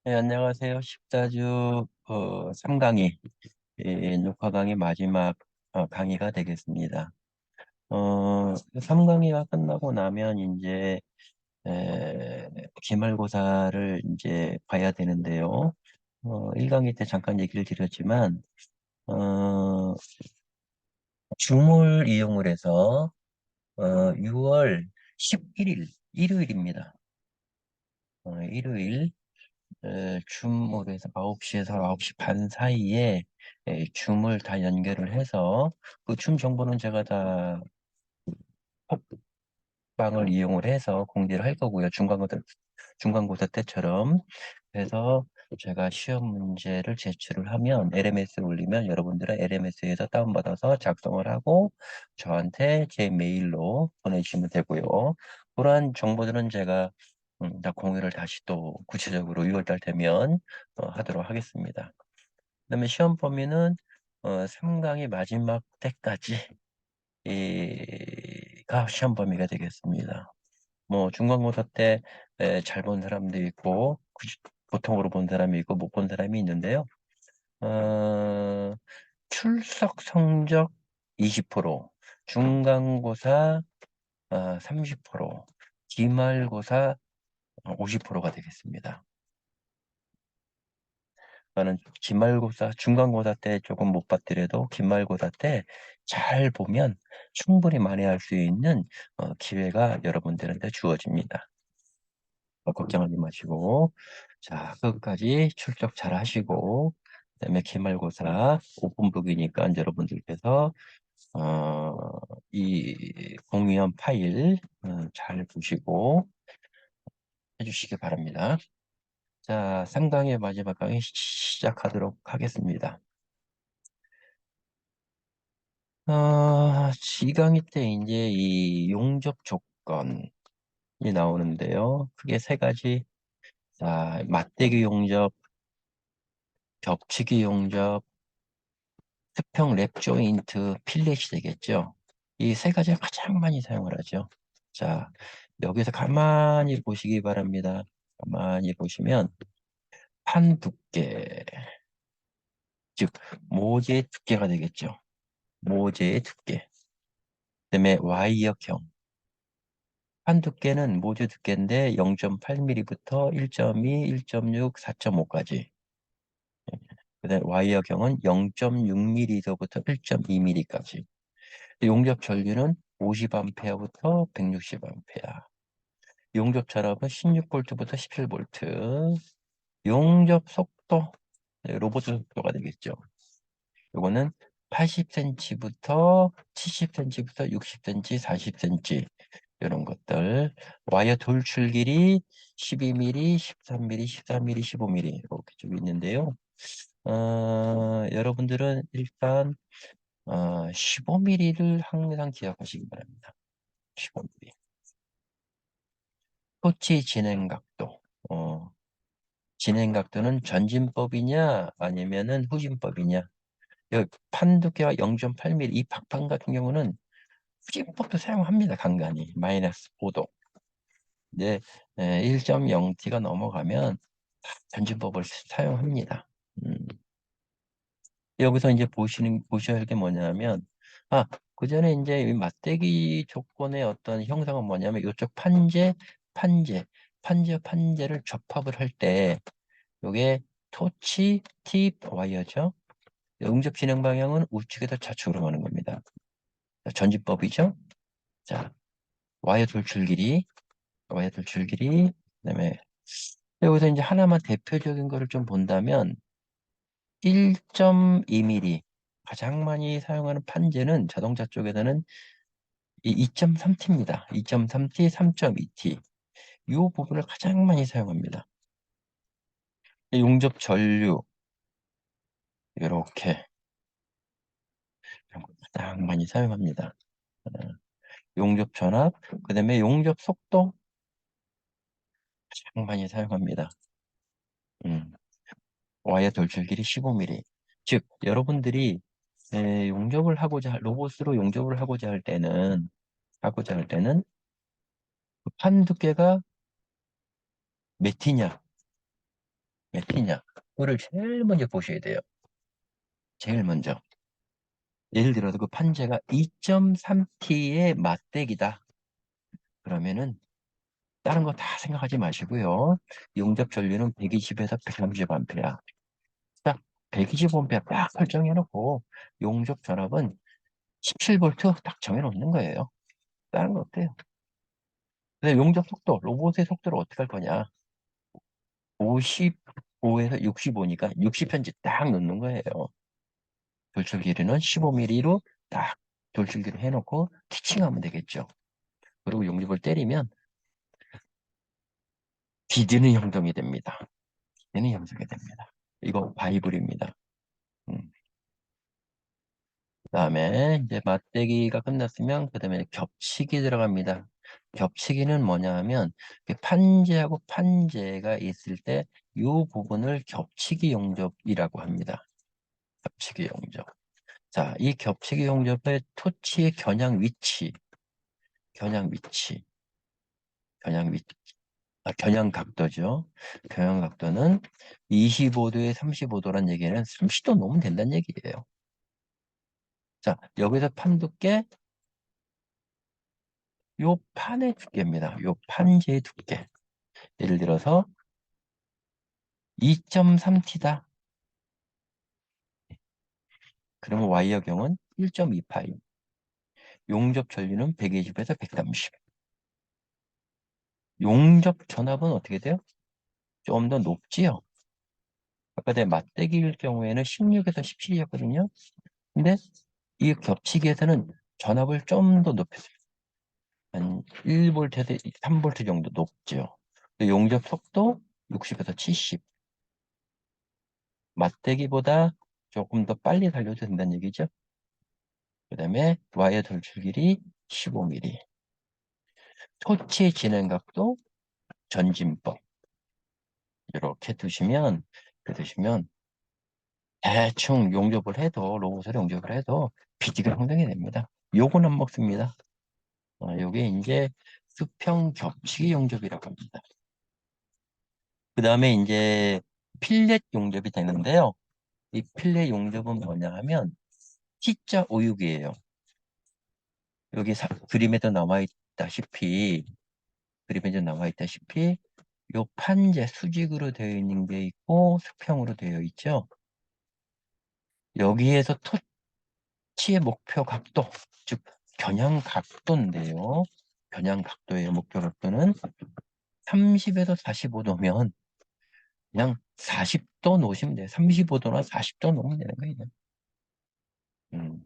네, 안녕하세요. 14주 3강의 녹화 강의 마지막 강의가 되겠습니다. 3강의가 끝나고 나면 이제 기말고사를 이제 봐야 되는데요. 1강의 때 잠깐 얘기를 드렸지만 어, 줌을 이용을 해서 6월 11일 일요일입니다. 일요일 줌으로 해서 9시에서 9시 반 사이에 줌을 다 연결을 해서 그 줌 정보는 제가 다 톡방을 이용을 해서 공지를 할 거고요. 중간고사 때처럼. 그래서 제가 시험 문제를 제출을 하면 LMS를 올리면 여러분들은 LMS에서 다운받아서 작성을 하고 저한테 제 메일로 보내주시면 되고요. 그러한 정보들은 제가 다 공유를 다시 또 구체적으로 6월달 되면 하도록 하겠습니다. 그다음에 시험 범위는 3강의 마지막 때까지 가 시험 범위가 되겠습니다. 뭐 중간고사 때 잘 본 사람도 있고 보통으로 본 사람이 있고 못 본 사람이 있는데요. 어, 출석 성적 20%, 중간고사 30%, 기말고사 50%가 되겠습니다. 저는 기말고사, 중간고사 때 조금 못 봤더라도 기말고사 때 잘 보면 충분히 만회할 수 있는 기회가 여러분들한테 주어집니다. 걱정하지 마시고, 자, 끝까지 출석 잘 하시고, 그다음에 기말고사 오픈북이니까 여러분들께서 어, 이 공유한 파일 잘 보시고 해주시기 바랍니다. 자, 3강의 마지막 강의 시작하도록 하겠습니다. 2강의 때 이제 이 용접 조건이 나오는데요. 크게 세 가지. 자, 맞대기 용접, 겹치기 용접, 수평 랩 조인트, 필렛이 되겠죠. 이 세 가지를 가장 많이 사용을 하죠. 자, 여기서 가만히 보시기 바랍니다. 가만히 보시면 판 두께, 즉 모재의 두께가 되겠죠. 모재의 두께. 그다음에 와이어경. 판 두께는 모재 두께인데 0.8mm부터 1.2, 1.6, 4.5까지. 그다음에 와이어경은 0.6mm부터 1.2mm까지. 용접 전류는 50A부터 160A. 용접 전압은 16V부터 17V. 용접 속도, 네, 로봇 속도가 되겠죠. 요거는 80cm부터 70cm부터 60cm, 40cm 이런 것들. 와이어 돌출 길이 12mm, 13mm, 14mm, 15mm 이렇게 쭉 있는데요. 여러분들은 일단 15mm를 항상 기억하시기 바랍니다. 15mm. 토치 진행 각도. 진행 각도는 전진법이냐 아니면은 후진법이냐. 여기 판 두께가 0.8mm 이 박판 같은 경우는 후진법도 사용합니다. 간간히 마이너스 5도. 이제 1.0T가 넘어가면 전진법을 사용합니다. 여기서 이제 보셔야 할 게 뭐냐면, 그 전에 이제 이 맞대기 조건의 어떤 형상은 뭐냐면, 이쪽 판재를 접합을 할 때, 요게 토치 팁 와이어죠. 응접 진행 방향은 우측에서 좌측으로 가는 겁니다. 자, 전지법이죠. 자, 와이어 돌출 길이, 그다음에 여기서 이제 하나만 대표적인 거를 좀 본다면, 1.2mm 가장 많이 사용하는 판재는 자동차 쪽에서는 이 2.3T입니다. 2.3T, 3.2T 이 부분을 가장 많이 사용합니다. 용접 전류 이렇게 가장 많이 사용합니다. 어, 용접 전압, 그다음에 용접 속도 가장 많이 사용합니다. 음, 와이어 돌출 길이 15mm. 즉 여러분들이 용접을 로봇으로 용접을 하고자 할 때는 그판 두께가 몇 T냐? 몇 T냐? 그거를 제일 먼저 보셔야 돼요. 제일 먼저. 예를 들어서 그 판재가 2.3T의 맞대기다. 그러면은 다른 거 다 생각하지 마시고요. 용접 전류는 120에서 130A. 딱 125A 딱 설정해 놓고 용접 전압은 17V 딱 정해 놓는 거예요. 다른 거 어때요? 근데 용접 속도, 로봇의 속도를 어떻게 할 거냐? 55에서 65니까 60현지 딱 넣는 거예요. 돌출 길이는 15mm로 딱 돌출기를 해놓고 티칭하면 되겠죠. 그리고 용접을 때리면 디드는 형성이 됩니다. 디드는 형성이 됩니다. 이거 바이블입니다. 음. 그다음에 이제 맞대기가 끝났으면 그다음에 겹치기 들어갑니다. 겹치기는 뭐냐 하면 판재하고 판재가 있을 때 이 부분을 겹치기 용접이라고 합니다. 겹치기 용접. 자, 이 겹치기 용접의 토치의 겨냥 위치, 겨냥 위치, 겨냥 위치, 겨냥 각도죠. 겨냥 각도는 25도에 35도란 얘기는 30도 놓으면 된다는 얘기예요. 자, 여기서 판 두께, 요 판의 두께입니다. 요 판재의 두께. 예를 들어서 2.3T다. 그러면 와이어경은 1.2파이. 용접 전류는 120에서 130. 용접 전압은 어떻게 돼요? 좀 더 높지요. 아까 내 맞대기일 경우에는 16에서 17이었거든요. 근데 이 겹치기에서는 전압을 좀 더 높였어요. 한 1V에서 3V 정도 높죠. 용접 속도 60에서 70. 맞대기보다 조금 더 빨리 달려도 된다는 얘기죠. 그 다음에 와이어 돌출 길이 15mm. 토치 진행 각도 전진법. 이렇게 두시면 대충 용접을 해도 로봇을 용접을 해도 비지가 형성이 됩니다. 요건 안 먹습니다. 요게 이제 수평 겹치기 용접이라고 합니다. 그 다음에 이제 필렛 용접이 되는데요. 이 필렛 용접은 뭐냐 하면 T자 오육이에요. 여기 그림에도 나와 있다시피 요 판재 수직으로 되어 있는 게 있고 수평으로 되어 있죠. 여기에서 토치의 목표 각도, 즉 겨냥 각도인데요. 겨냥 각도의 목표 각도는 30에서 45도면 그냥 40도 놓으시면 돼요. 35도나 40도 놓으면 되는 거예요.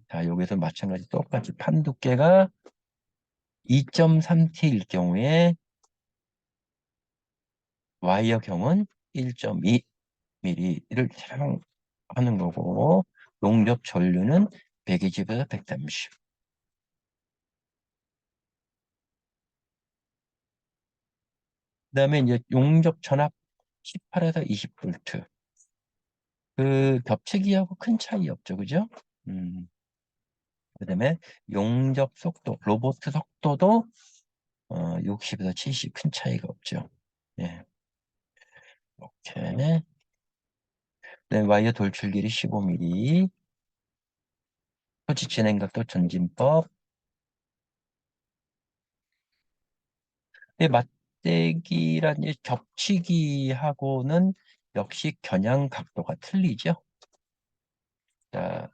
자, 여기서 마찬가지 똑같이 판 두께가 2.3T일 경우에 와이어경은 1.2mm를 사용하는 거고 용접 전류는 120에서 130. 그다음에 이제 용접 전압 18에서 20V. 그 겹치기하고 큰 차이 없죠, 그죠? 음, 그다음에 용접 속도, 로봇 속도도 60에서 70 큰 차이가 없죠. 예, 이렇게. 네, 와이어 돌출 길이 15mm. 토치 진행각도 전진법. 네, 맞대기란 겹치기하고는 역시 겨냥 각도가 틀리죠. 자,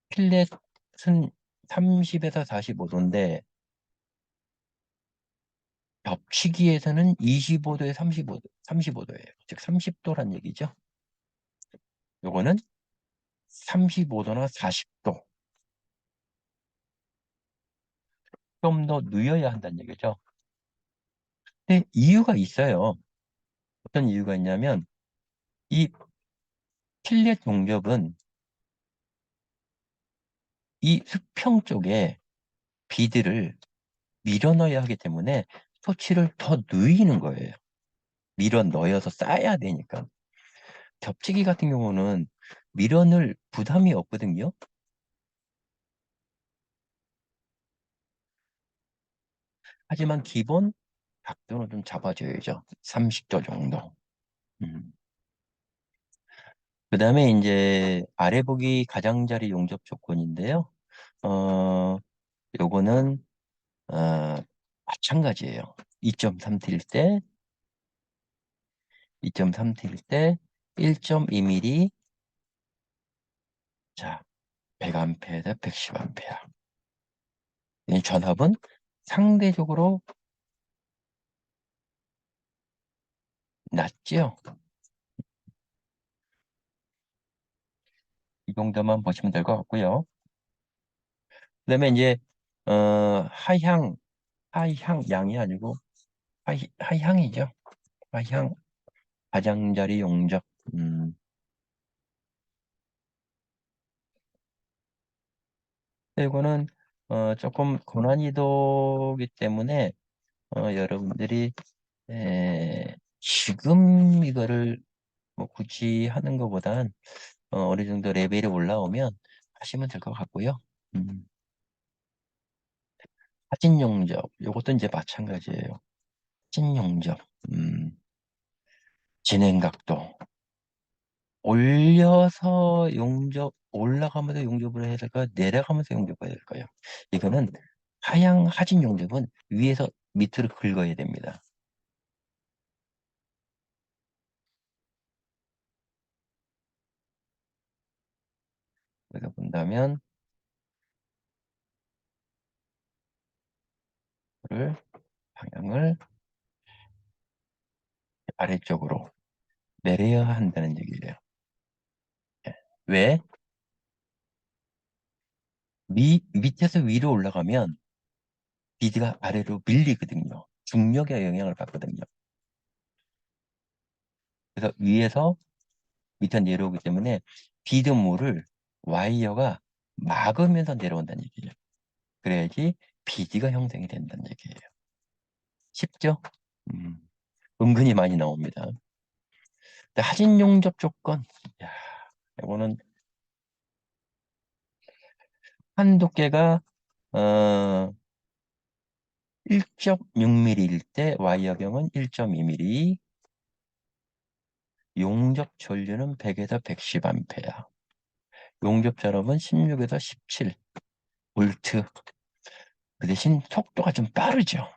필렛은 30에서 45도인데 겹치기에서는 25도에 35도예요. 즉 30도란 얘기죠. 요거는 35도나 40도 좀 더 누여야 한다는 얘기죠. 근데 이유가 있어요. 어떤 이유가 있냐면 이 필렛 용접은 이 수평 쪽에 비드를 밀어 넣어야 하기 때문에 토치를 더 누이는 거예요. 밀어 넣어서 쌓아야 되니까. 겹치기 같은 경우는 밀어 넣을 부담이 없거든요. 하지만 기본 각도는 좀 잡아줘야죠. 30도 정도. 음. 그 다음에 이제 아래 보기 가장자리 용접 조건인데요. 어, 요거는, 마찬가지예요. 2.3T일 때, 2.3T일 때 1.2mm, 자, 100A에다 110A. 이 전압은 상대적으로 낮죠? 이 정도만 보시면 될 것 같고요. 그다음에 이제 하향, 양이 아니고 하향이죠. 하향 가장자리 용접. 음, 이거는 조금 고난이도기 때문에 여러분들이 지금 이거를 뭐 굳이 하는 것보단 어느 정도 레벨이 올라오면 하시면 될 것 같고요. 음, 사진 용접, 이것도 이제 마찬가지예요. 사진 용접, 음, 진행 각도. 올려서 용접, 올라가면서 용접을 해야 될까요? 내려가면서 용접을 해야 될까요? 이거는 하향 하진 용접은 위에서 밑으로 긁어야 됩니다. 그래서 본다면, 이거를 방향을 아래쪽으로 내려야 한다는 얘기예요. 예. 왜? 밑에서 위로 올라가면 비드가 아래로 밀리거든요. 중력의 영향을 받거든요. 그래서 위에서 밑에 내려오기 때문에 비드물을 와이어가 막으면서 내려온다는 얘기예요. 그래야지 비드가 형성이 된다는 얘기예요. 쉽죠? 음, 은근히 많이 나옵니다. 근데 하진 용접 조건, 야, 이거는 한 두께가 어, 1.6mm일 때 와이어경은 1.2mm, 용접 전류는 100에서 110A, 용접 전압은 16에서 17 볼트. 그 대신 속도가 좀 빠르죠.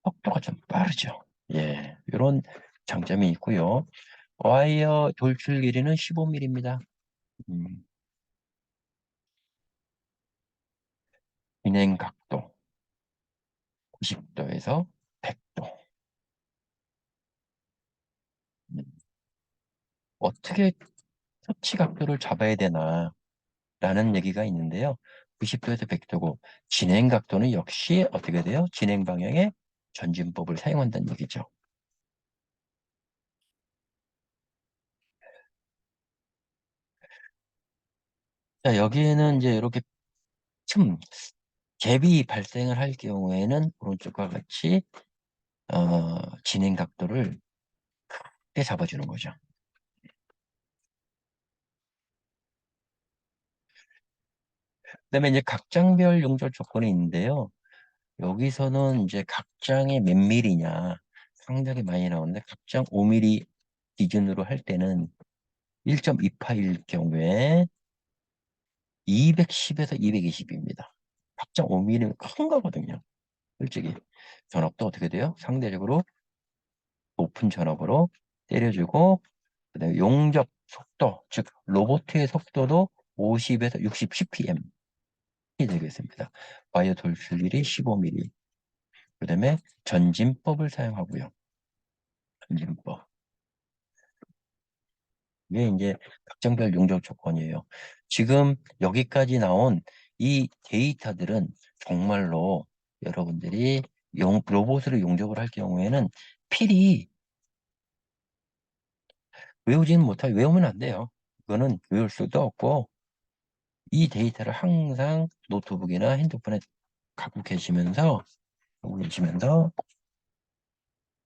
속도가 좀 빠르죠. 예, 이런 장점이 있고요. 와이어 돌출 길이는 15mm입니다. 음, 진행 각도 90도에서 100도. 어떻게 터치 각도를 잡아야 되나 라는 얘기가 있는데요. 90도에서 100도고 진행 각도는 역시 어떻게 돼요? 진행 방향의 전진법을 사용한다는 얘기죠. 자, 여기에는 이제 이렇게 틈, 갭이 발생을 할 경우에는 오른쪽과 같이 진행 각도를 크게 잡아주는 거죠. 그다음에 이제 각장별 용접 조건이 있는데요. 여기서는 이제 각장이 몇 밀리냐 상당히 많이 나오는데 각장 5mm 기준으로 할 때는 1.28일 경우에 210에서 220입니다. 각장 5mm면 큰 거거든요. 솔직히 전압도 어떻게 돼요? 상대적으로 높은 전압으로 때려주고 그다음에 용접 속도, 즉 로보트의 속도도 50에서 60 CPM이 되겠습니다. 와이어 돌출률이 15mm. 그다음에 전진법을 사용하고요. 전진법. 이게 이제 각정별 용접 조건이에요. 지금 여기까지 나온 이 데이터들은 정말로 여러분들이 로봇으로 용접을 할 경우에는 필히 외우지는 못하고 외우면 안 돼요. 그거는 외울 수도 없고 이 데이터를 항상 노트북이나 핸드폰에 갖고 계시면서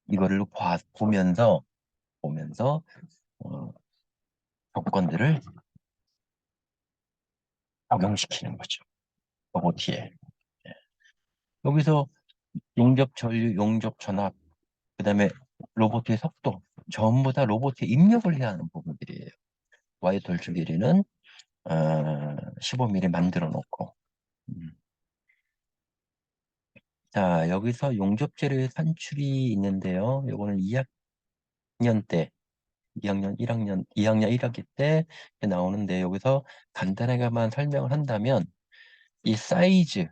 이거를 보면서 어, 조건들을 적용시키는 거죠. 로봇에. 여기서 용접 전류, 용접 전압, 그다음에 로봇의 속도, 전부 다 로봇이 입력을 해야 하는 부분들이에요. 와이어 돌출 길이는 15mm 만들어 놓고. 음. 자, 여기서 용접재료의 산출이 있는데요. 요거는 2학년 때, 2학년 1학년, 2학년 1학기 때 나오는데, 여기서 간단하게만 설명을 한다면 이 사이즈,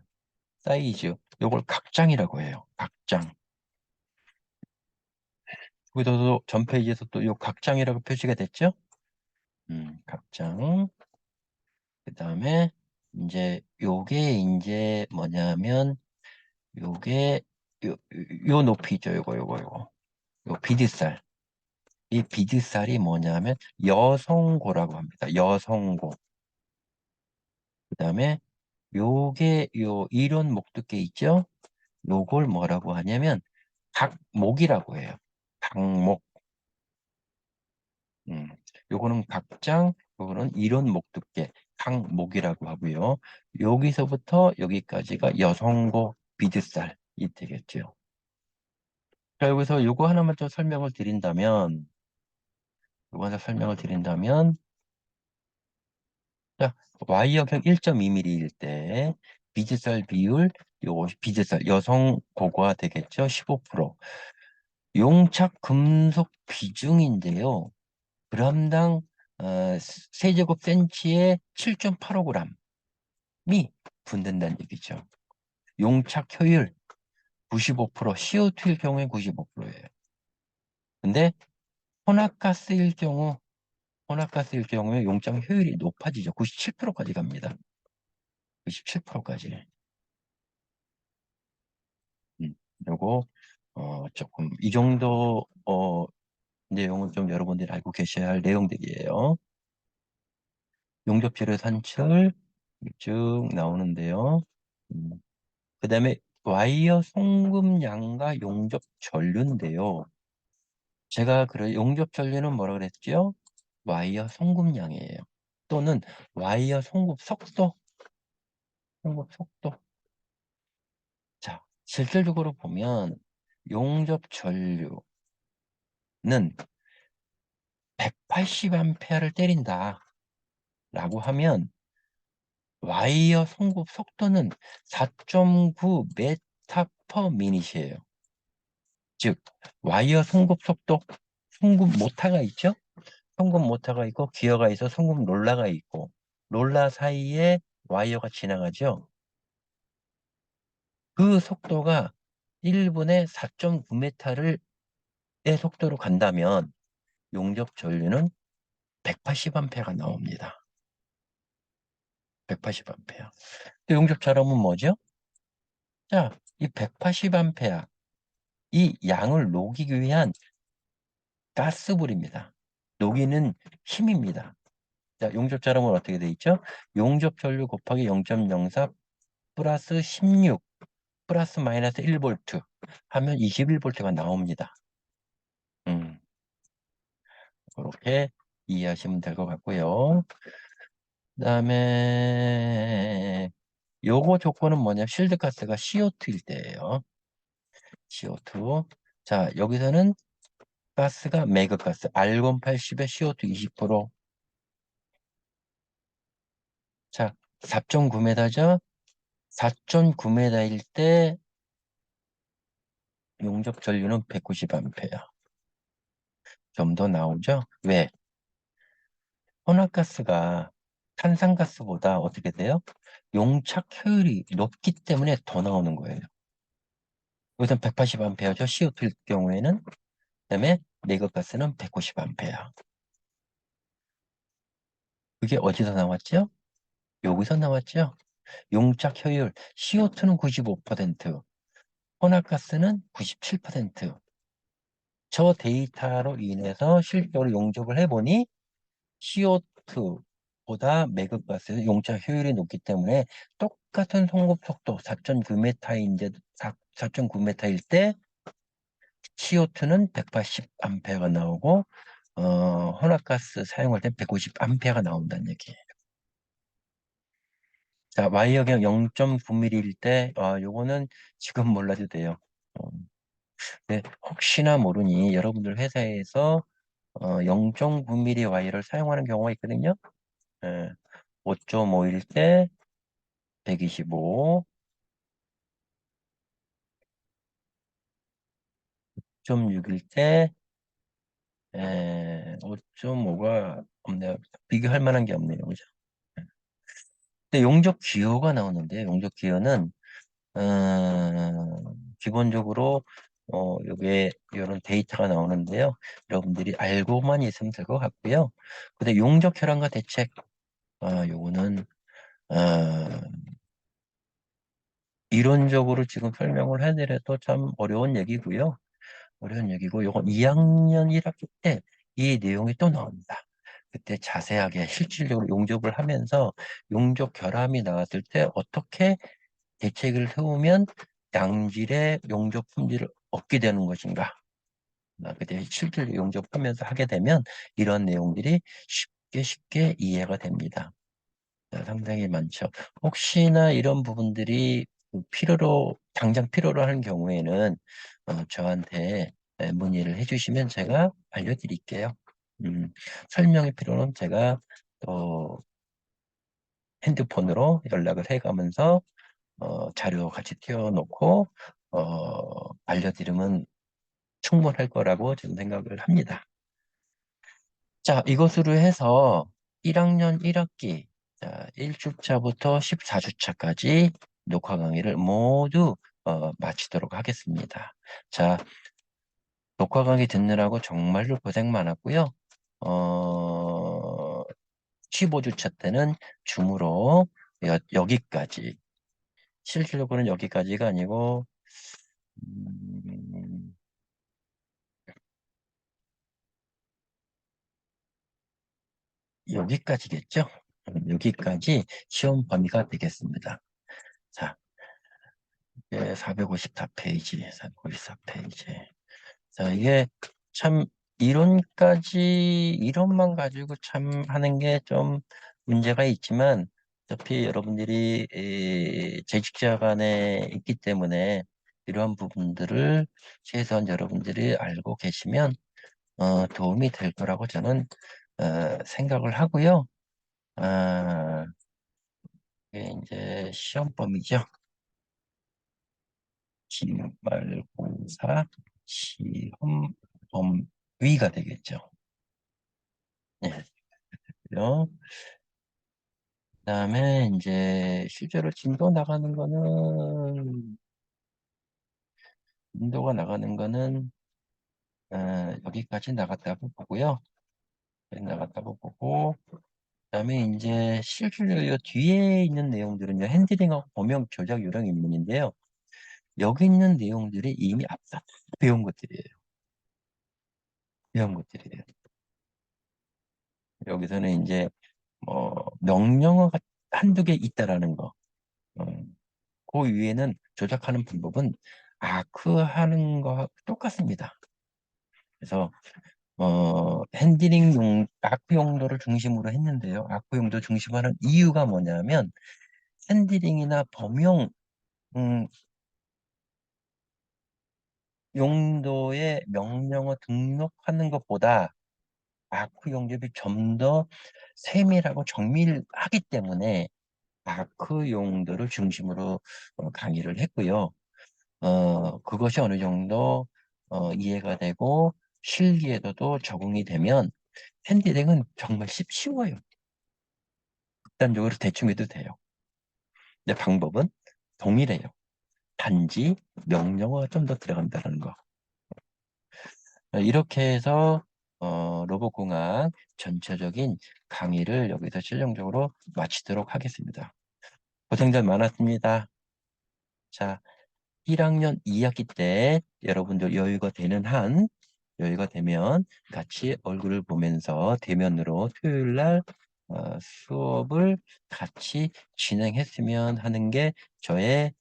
요걸 각장이라고 해요. 각장. 여기서도 전 페이지에서 또 요 각장이라고 표시가 됐죠? 각장. 그 다음에 이제 요게 이제 뭐냐면 요게 요 높이죠. 요 비드살. 이 비드살이 뭐냐면 여성고라고 합니다. 여성고. 그 다음에 요게 요 이론 목두께 있죠? 요걸 뭐라고 하냐면 각목이라고 해요. 각목. 음. 요거는 각장, 요거는 이론 목두께, 각목이라고 하고요. 여기서부터 여기까지가 여성고 비드살이 되겠죠. 자, 여기서 요거 하나만 더 설명을 드린다면, 요거 하나 설명을 드린다면, 자, Y역형 1.2mm일 때, 비즈살 비율, 요 비즈살, 여성 고가 되겠죠? 15%. 용착 금속 비중인데요. 그람당 세제곱센치에 7.85g이 분된다는 얘기죠. 용착 효율 95%, CO2일 경우에 95%예요. 근데 혼합가스일 경우 혼합가스일 경우에 용착 효율이 높아지죠. 97%까지 갑니다. 97%까지. 그리고 조금 이 정도 내용은 좀 여러분들이 알고 계셔야 할 내용들이에요. 용접재료 산출 쭉 나오는데요. 그 다음에 와이어 송금량과 용접 전류인데요. 제가 그래 용접 전류는 뭐라 그랬죠? 와이어 송금량이에요. 또는 와이어 송급 속도, 송급 속도. 자, 실질적으로 보면 용접 전류는 180A를 때린다라고 하면 와이어 송급 속도는 4.9 메타 퍼 미닛이에요. 즉 와이어 송급 속도, 송급 모타가 있죠? 송급 모타가 있고 기어가 있어 송급 롤러가 있고 롤러 사이에 와이어가 지나가죠. 그 속도가 1분에 4.9m를 의 속도로 간다면 용접 전류는 180A가 나옵니다. 180A. 용접 자람은 뭐죠? 자, 이 180A 이 양을 녹이기 위한 가스불입니다. 녹이는 힘입니다. 자, 용접 자람은 어떻게 돼 있죠? 용접 전류 곱하기 0.04 플러스 16 플러스 마이너스 1V 하면 21V가 나옵니다. 그렇게 이해하시면 될 것 같고요. 그 다음에 요거 조건은 뭐냐? 실드가스가 CO2일 때예요. CO2. 자, 여기서는 가스가 매그가스 알곤 80에 CO2 20%. 자, 4.9m죠? 4.9m일 때 용접 전류는 190A. 좀 더 나오죠? 왜? 혼합가스가 탄산가스보다 어떻게 돼요? 용착 효율이 높기 때문에 더 나오는 거예요. 여기서 180A죠. CO2일 경우에는. 그다음에 매그가스는 190A. 그게 어디서 나왔죠? 여기서 나왔죠? 용착 효율 CO2는 95%, 혼합가스는 97%. 저 데이터로 인해서 실제로 용접을 해보니 CO2보다 매그가스의 용착 효율이 높기 때문에 똑같은 송급 속도 4.9m인데 4.9m일 때 CO2는 180A가 나오고 혼합가스 사용할 때 150A가 나온다는 얘기예요. 자, Y역형 0.9mm일 때 요거는 지금 몰라도 돼요. 어, 네, 혹시나 모르니 여러분들 회사에서 0.9mm 와이어를 사용하는 경우가 있거든요. 예, 5.5일 때 125, 5.6일 때 5.5가 없네요. 비교할 만한 게 없네요. 그죠? 예. 근데 용접 기호가 나오는데 용접 기호는 기본적으로 요게 이런 데이터가 나오는데요. 여러분들이 알고만 있으면 될 것 같고요. 근데 용접 혈안과 대책 요거는 어, 이론적으로 지금 설명을 해드려도 참 어려운 얘기고요. 어려운 얘기고 요건 2학년 1학기 때 이 내용이 또 나옵니다. 그때 자세하게 실질적으로 용접을 하면서 용접 결함이 나왔을 때 어떻게 대책을 세우면 양질의 용접 품질을 얻게 되는 것인가. 그때 실질적으로 용접하면서 하게 되면 이런 내용들이 쉽게 쉽게 이해가 됩니다. 상당히 많죠. 혹시나 이런 부분들이 당장 필요로 하는 경우에는 저한테 문의를 해주시면 제가 알려드릴게요. 설명이 필요는 제가 또 핸드폰으로 연락을 해가면서 자료 같이 띄워놓고 알려드리면 충분할 거라고 저는 생각을 합니다. 자, 이것으로 해서 1학년 1학기 1주차부터 14주차까지 녹화 강의를 모두 마치도록 하겠습니다. 자, 녹화 강의 듣느라고 정말로 고생 많았고요. 15주차 때는 줌으로 여기까지, 실질적으로는 여기까지가 아니고 음, 여기까지겠죠? 여기까지 시험 범위가 되겠습니다. 자, 454페이지, 454페이지. 자, 이게 참 이론만 가지고 참 하는 게 좀 문제가 있지만, 어차피 여러분들이 재직자 간에 있기 때문에 이러한 부분들을 최소한 여러분들이 알고 계시면 도움이 될 거라고 저는 생각을 하고요. 아, 이게 이제 시험범위죠. 기말고사 시험 범위가 되겠죠. 네. 그죠? 그다음에 이제 실제로 진도가 나가는 거는 여기까지 나갔다고 보고요. 여기 나갔다고 보고 그다음에 이제 실질적으로 이 뒤에 있는 내용들은요. 핸들링하고 범용 조작 요령 입문인데요. 여기 있는 내용들이 이미 앞서 배운 것들이에요. 배운 것들이에요. 여기서는 이제 명령어가 한두 개 있다라는 거. 어, 그 위에는 조작하는 방법은 아크하는 거하고 똑같습니다. 그래서 아크 용도를 중심으로 했는데요. 아크 용도 중심으로 하는 이유가 뭐냐면 핸들링이나 범용 음, 용도의 명령어 등록하는 것보다 아크 용접이 좀 더 세밀하고 정밀하기 때문에 아크 용도를 중심으로 강의를 했고요. 그것이 어느 정도 이해가 되고 실기에도 적응이 되면 핸디링은 정말 쉬워요. 극단적으로 대충 해도 돼요. 근데 방법은 동일해요. 단지 명령어가 좀 더 들어간다는 거. 이렇게 해서 로봇공학 전체적인 강의를 여기서 최종적으로 마치도록 하겠습니다. 고생들 많았습니다. 자, 1학년 2학기 때 여러분들 여유가 되면 같이 얼굴을 보면서 대면으로 토요일 날 수업을 같이 진행했으면 하는 게 저의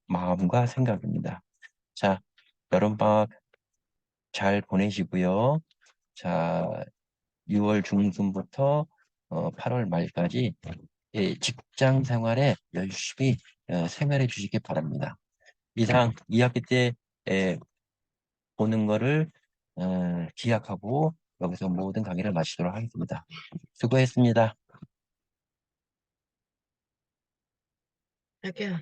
마음과 생각입니다. 자, 여름방학 잘 보내시고요. 자, 6월 중순부터 8월 말까지 직장 생활에 열심히 생활해 주시기 바랍니다. 이상 2학기 때 보는 거를 기약하고 여기서 모든 강의를 마치도록 하겠습니다. 수고했습니다. 자기야.